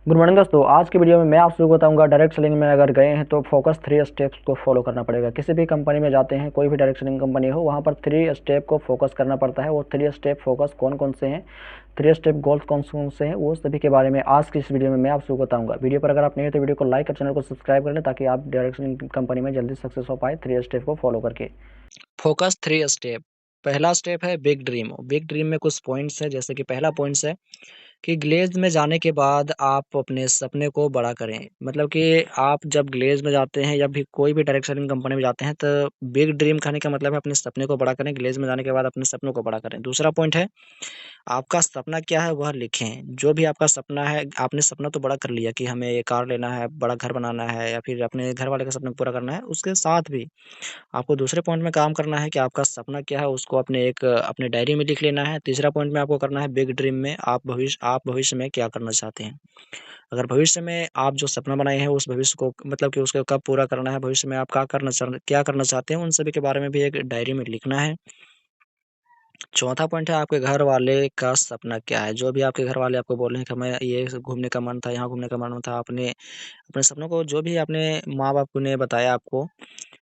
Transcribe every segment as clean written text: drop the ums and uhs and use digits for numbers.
Good morning दोस्तों। आज की वीडियो में मैं आप सबको बताऊंगा डायरेक्ट सेलिंग में अगर गए हैं तो फोकस 3 स्टेप्स को फॉलो करना पड़ेगा। किसी भी कंपनी में जाते हैं, कोई भी डायरेक्ट सेलिंग कंपनी हो, वहाँ पर 3 स्टेप को फोकस करना पड़ता है। वो 3 स्टेप फोकस कौन कौन से हैं, 3 स्टेप गोल्स कौन कौन से हैं, वो सभी के बारे में आज की इस वीडियो में मैं आप सबको बताऊंगा। वीडियो पर अगर आप नहीं हो तो वीडियो को लाइक और चैनल को सब्सक्राइब कर लें ताकि आप डायरेक्ट सेलिंग कंपनी में जल्दी सक्सेस हो पाए 3 स्टेप को फॉलो करके। Focus 3 step. पहला स्टेप है बिग ड्रीम। बिग ड्रीम में कुछ पॉइंट्स है, जैसे कि पहला पॉइंट्स है कि ग्लेज़ में जाने के बाद आप अपने सपने को बड़ा करें। मतलब कि आप जब ग्लेज़ में जाते हैं या भी कोई भी डायरेक्ट सेलिंग कंपनी में जाते हैं तो बिग ड्रीम कहने का मतलब है अपने सपने को बड़ा करें। ग्लेज़ में जाने के बाद अपने सपनों को बड़ा करें। दूसरा पॉइंट है आपका सपना क्या है वह लिखें। जो भी आपका सपना है, आपने सपना तो बड़ा कर लिया कि हमें ये कार लेना है, बड़ा घर बनाना है या फिर अपने घर वाले का सपना पूरा करना है। उसके साथ भी आपको दूसरे पॉइंट में काम करना है कि आपका सपना क्या है, उसको अपने डायरी में लिख लेना है। तीसरा पॉइंट में आपको करना है बिग ड्रीम में आप भविष्य में क्या करना चाहते हैं। अगर भविष्य में आप जो सपना बनाए हैं उस भविष्य को मतलब कि उसको कब पूरा करना है, भविष्य में आप क्या करना चाहते हैं, उन सभी के बारे में भी एक डायरी में लिखना है। चौथा पॉइंट है आपके घर वाले का सपना क्या है। जो भी आपके घर वाले आपको बोल रहे हैं कि हमें ये घूमने का मन था, यहाँ घूमने का मन था, आपने अपने सपनों को जो भी अपने माँ-बाप ने बताया आपको,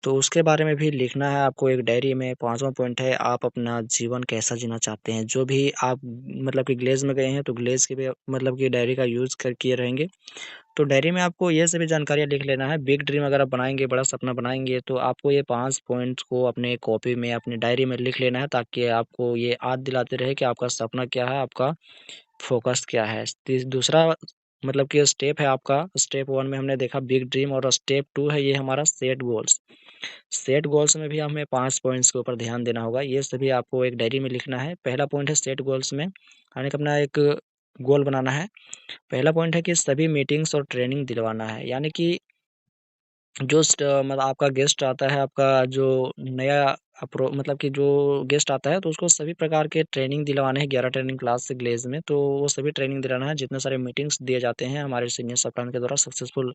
तो उसके बारे में भी लिखना है आपको एक डायरी में। पाँचवाँ पॉइंट है आप अपना जीवन कैसा जीना चाहते हैं। जो भी आप मतलब कि ग्लेज़ में गए हैं, तो ग्लेज़ की भी मतलब कि डायरी का यूज़ कर किए रहेंगे। तो डायरी में आपको ये सभी जानकारियाँ लिख लेना है। बिग ड्रीम अगर आप बनाएँगे, बड़ा सपना बनाएँगे, तो आपको ये 5 पॉइंट्स को अपने कॉपी में, अपनी डायरी में लिख लेना है ताकि आपको ये याद दिलाते रहे कि आपका सपना क्या है, आपका फ़ोकस क्या है। दूसरा मतलब कि स्टेप है आपका, स्टेप 1 में हमने देखा बिग ड्रीम और स्टेप 2 है ये हमारा सेट गोल्स। सेट गोल्स में भी हमें 5 पॉइंट्स के ऊपर ध्यान देना होगा। ये सभी आपको एक डायरी में लिखना है। पहला पॉइंट है सेट गोल्स में हमें अपना एक गोल बनाना है। पहला पॉइंट है कि सभी मीटिंग्स और ट्रेनिंग दिलवाना है। यानी कि जो मतलब आपका गेस्ट आता है, आपका जो नया मतलब कि जो गेस्ट आता है तो उसको सभी प्रकार के ट्रेनिंग दिलवाने हैं। 11 ट्रेनिंग क्लास से ग्लेज़ में, तो वो सभी ट्रेनिंग दिलाना है। जितने सारे मीटिंग्स दिए जाते हैं हमारे सीनियर अपलाइन के द्वारा, सक्सेसफुल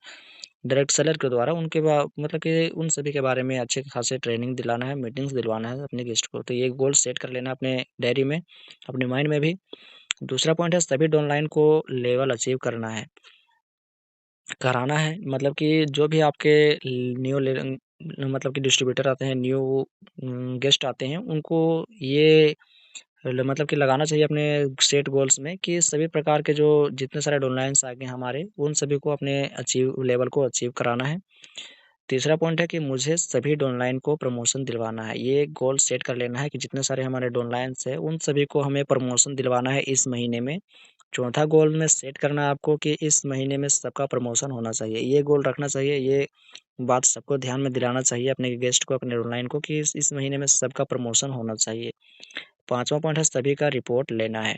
डायरेक्ट सेलर के द्वारा, उनके मतलब कि उन सभी के बारे में अच्छे खासे ट्रेनिंग दिलाना है, मीटिंग्स दिलवाना है अपने गेस्ट को। तो ये गोल सेट कर लेना अपने डायरी में, अपने माइंड में भी। दूसरा पॉइंट है सभी डाउनलाइन को लेवल अचीव करना है, कराना है। मतलब कि जो भी आपके न्यू मतलब कि डिस्ट्रीब्यूटर आते हैं, न्यू गेस्ट आते हैं, उनको ये मतलब कि लगाना चाहिए अपने सेट गोल्स में कि सभी प्रकार के जो जितने सारे डाउनलाइन्स आ गए हमारे, उन सभी को अपने लेवल को अचीव कराना है। तीसरा पॉइंट है कि मुझे सभी डाउनलाइन को प्रमोशन दिलवाना है। ये गोल सेट कर लेना है कि जितने सारे हमारे डाउनलाइन्स हैं, उन सभी को हमें प्रमोशन दिलवाना है इस महीने में। चौथा गोल में सेट करना है आपको कि इस महीने में सबका प्रमोशन होना चाहिए। ये गोल रखना चाहिए, ये बात सबको ध्यान में दिलाना चाहिए अपने गेस्ट को, अपने ऑनलाइन को, कि इस महीने में सबका प्रमोशन होना चाहिए। पाँचवाँ पॉइंट है सभी का रिपोर्ट लेना है।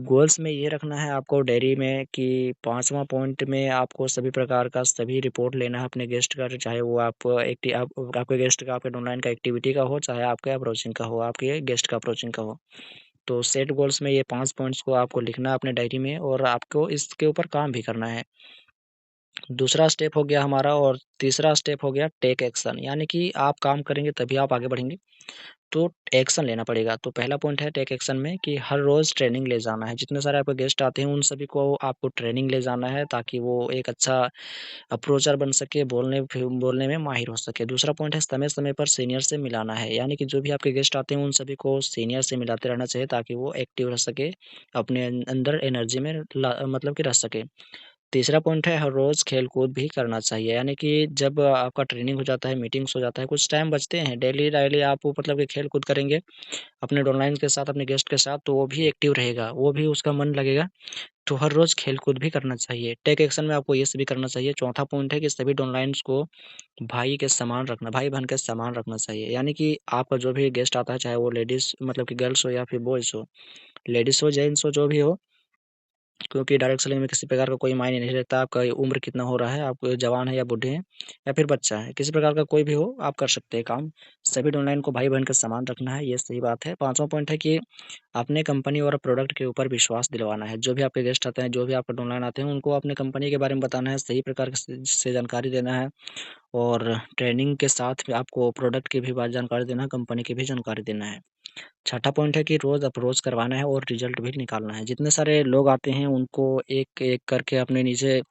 गोल्स में ये रखना है आपको डायरी में कि 5वाँ पॉइंट में आपको सभी प्रकार का सभी रिपोर्ट लेना है अपने गेस्ट का, चाहे वो आपके गेस्ट का, आपके ऑनलाइन का एक्टिविटी का हो, चाहे आपके अप्रोचिंग का हो, आपके गेस्ट का अप्रोचिंग का हो। तो सेट गोल्स में ये 5 पॉइंट्स को आपको लिखना है अपने डायरी में और आपको इसके ऊपर काम भी करना है। दूसरा स्टेप हो गया हमारा और तीसरा स्टेप हो गया टेक एक्शन। यानी कि आप काम करेंगे तभी आप आगे बढ़ेंगे, तो एक्शन लेना पड़ेगा। तो पहला पॉइंट है टेक एक्शन में कि हर रोज़ ट्रेनिंग ले जाना है। जितने सारे आपके गेस्ट आते हैं उन सभी को आपको ट्रेनिंग ले जाना है ताकि वो एक अच्छा अप्रोचर बन सके, बोलने में माहिर हो सके। दूसरा पॉइंट है समय-समय पर सीनियर से मिलाना है। यानी कि जो भी आपके गेस्ट आते हैं उन सभी को सीनियर से मिलाते रहना चाहिए ताकि वो एक्टिव रह सके, अपने अंदर एनर्जी में मतलब कि रह सके। तीसरा पॉइंट है हर रोज़ खेल-कूद भी करना चाहिए। यानी कि जब आपका ट्रेनिंग हो जाता है, मीटिंग्स हो जाता है, कुछ टाइम बचते हैं, डेली डेली आप वो मतलब कि खेल-कूद करेंगे अपने डाउनलाइन के साथ, अपने गेस्ट के साथ, तो वो भी एक्टिव रहेगा, वो भी उसका मन लगेगा। तो हर रोज़ खेल-कूद भी करना चाहिए। टेक एक्शन में आपको ये सभी करना चाहिए। चौथा पॉइंट है कि सभी डाउनलाइन्स को भाई-बहन के समान रखना चाहिए। यानी कि आपका जो भी गेस्ट आता है, चाहे वो लेडीज़ मतलब कि गर्ल्स हो या फिर बॉयज़ हो, लेडीज़ हो, जेंट्स हो, जो भी हो, क्योंकि डायरेक्ट सेलिंग में किसी प्रकार का कोई मायने नहीं रखता आपका उम्र कितना हो रहा है, आप जवान हैं या बूढ़े हैं या फिर बच्चा है, किसी प्रकार का कोई भी हो, आप कर सकते हैं काम। सभी ऑनलाइन को भाई-बहन के समान रखना है, ये सही बात है। 5वाँ पॉइंट है कि अपने कंपनी और प्रोडक्ट के ऊपर विश्वास दिलवाना है। जो भी आपके गेस्ट आते हैं, जो भी आपके ऑनलाइन आते हैं, उनको अपने कंपनी के बारे में बताना है, सही प्रकार से जानकारी देना है और ट्रेनिंग के साथ में आपको प्रोडक्ट की भी जानकारी देना है, कंपनी की भी जानकारी देना है। छठा पॉइंट है कि रोज़ अप्रोच करवाना है और रिजल्ट भी निकालना है। जितने सारे लोग आते हैं उनको एक-एक करके अपने नीचे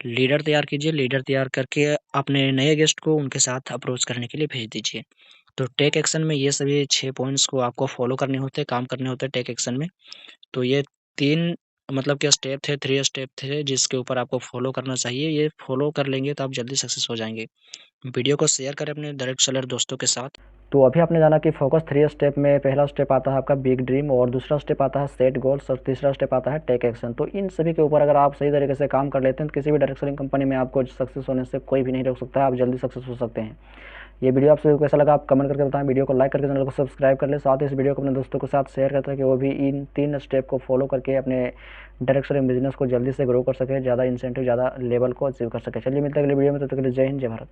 लीडर तैयार कीजिए, लीडर तैयार करके अपने नए गेस्ट को उनके साथ अप्रोच करने के लिए भेज दीजिए। तो टेक एक्शन में ये सभी 6 पॉइंट्स को आपको फॉलो करने होते हैं, काम करने होते हैं टेक एक्शन में। तो ये 3 मतलब कि स्टेप थे, 3 स्टेप थे जिसके ऊपर आपको फॉलो करना चाहिए। ये फॉलो कर लेंगे तो आप जल्दी सक्सेस हो जाएँगे। वीडियो को शेयर करें अपने डायरेक्ट सेलर दोस्तों के साथ। तो अभी आपने जाना कि फोकस 3 स्टेप में पहला स्टेप आता है आपका बिग ड्रीम, और दूसरा स्टेप आता है सेट गोल्स, और तीसरा स्टेप आता है टेक एक्शन। तो इन सभी के ऊपर अगर आप सही तरीके से काम कर लेते हैं तो किसी भी डायरेक्ट सेलिंग कंपनी में आपको सक्सेस होने से कोई भी नहीं रोक सकता है, आप जल्दी सक्सेस हो सकते हैं। ये वीडियो आप सभी को कैसा लगा आप कमेंट करके बताएं, वीडियो को लाइक करके चैनल को सब्सक्राइब कर लें, साथ ही इस वीडियो को अपने दोस्तों के साथ शेयर करते हैं कि वो भी इन 3 स्टेप को फॉलो करके अपने डायरेक्ट सेलिंग बिजनेस को जल्दी से ग्रो कर सके, ज़्यादा इंसेंटिव, ज़्यादा लेवल को अचीव कर सके। चलिए मिलते हैं अगले वीडियो में, तब तक के लिए जय हिंद, जय भारत।